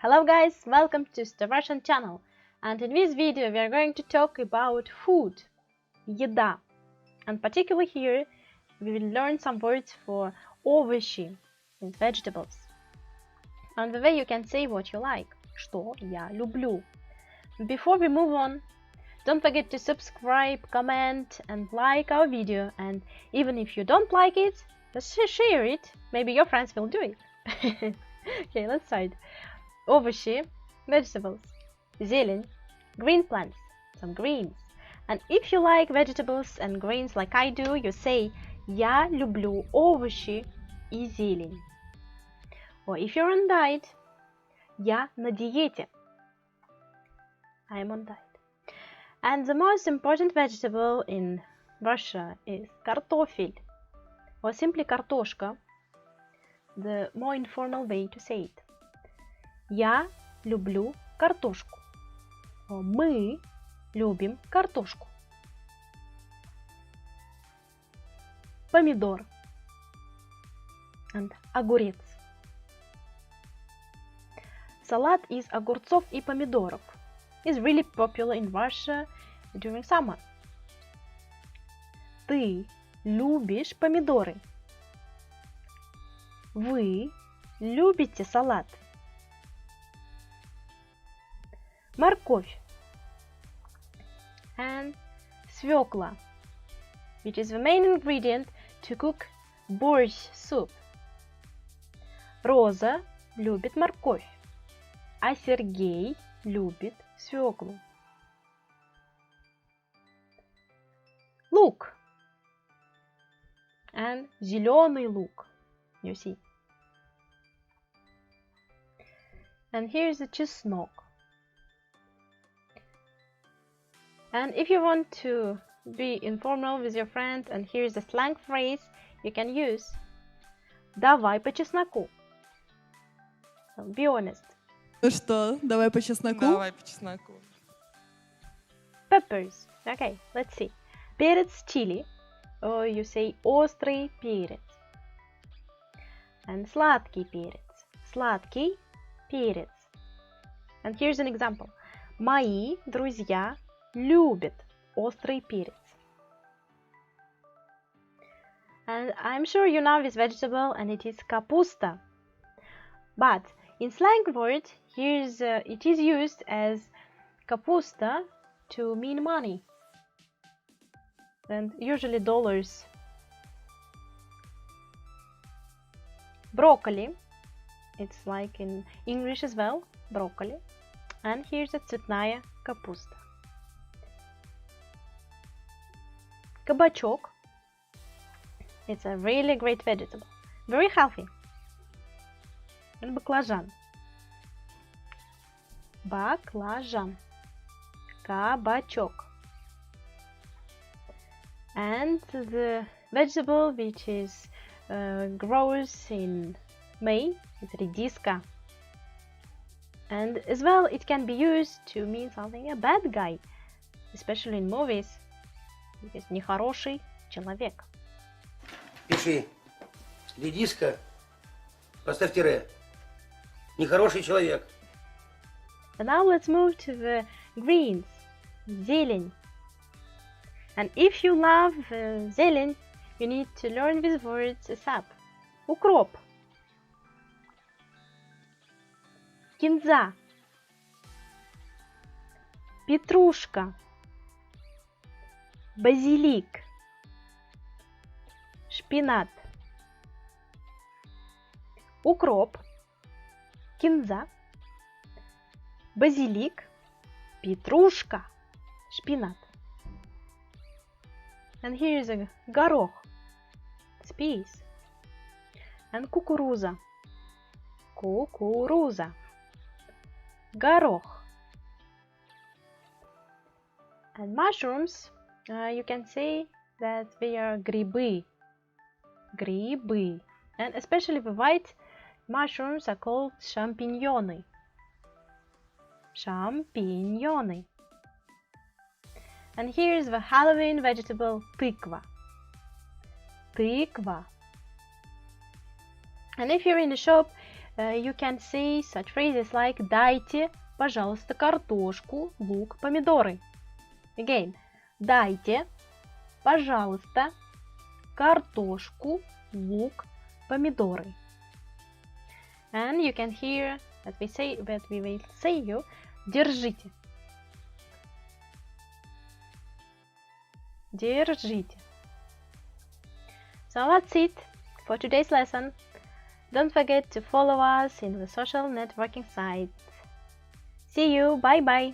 Hello guys, welcome to the Russian channel, and in this video we are going to talk about food, еда, and particularly here we will learn some words for овощи, and vegetables. And the way you can say what you like, что я люблю. Before we move on, don't forget to subscribe, comment and like our video, and even if you don't like it, just share it, maybe your friends will do it. Okay, let's start. Овощи, vegetables, зелень, green plants, some greens. And if you like vegetables and greens like I do, you say я люблю овощи и зелень. Or if you're on diet, я на диете. I am on diet. And the most important vegetable in Russia is картофель, or simply картошка, the more informal way to say it. Я люблю картошку. Мы любим картошку. Помидор and огурец. Салат из огурцов и помидоров is really popular in Russia during summer. Ты любишь помидоры. Вы любите салат. Морковь and свекла, which is the main ingredient to cook борщ soup. Роза любит морковь, а Сергей любит свеклу. Лук and зеленый лук, you see. And here's the чеснок. And if you want to be informal with your friend, and here's a slang phrase you can use. Давай по чесноку. So be honest. Ну что, давай по чесноку? Давай по чесноку. Peppers. Okay, let's see. Перец чили, or you say острый перец. And сладкий перец. Сладкий перец. And here's an example. Мои друзья любит острый перец. And I'm sure you know this vegetable, and it is капуста. But in slang word, it is used as капуста to mean money, and usually dollars. Broccoli, it's like in English as well, broccoli. And here's a цветная капуста. Кабачок. It's a really great vegetable, very healthy. And баклажан. Баклажан. Кабачок. And the vegetable which is grows in May is редиска. And as well, it can be used to mean something a bad guy, especially in movies. Because нехороший человек. Пиши. Редиска. Поставь тире. Нехороший человек. And now let's move to the greens. Зелень. And if you love зелень, you need to learn these words ASAP. Укроп. Кинза. Петрушка. Базилик. Шпинат. Укроп. Кинза. Базилик. Петрушка. Шпинат. And here is a горох. It's peas. And кукуруза. Кукуруза. Горох. And mushrooms, you can say that they are грибы. Грибы. And especially the white mushrooms are called шампиньоны. Шампиньоны. And here's the Halloween vegetable тыква. Тыква. And if you're in the shop, you can say such phrases like «Дайте, пожалуйста, картошку, лук, помидоры». Again, «Дайте, пожалуйста, картошку, лук, помидоры». And you can hear that we will say you «Держите». Держите. So that's it for today's lesson. Don't forget to follow us in the social networking sites. See you. Bye bye.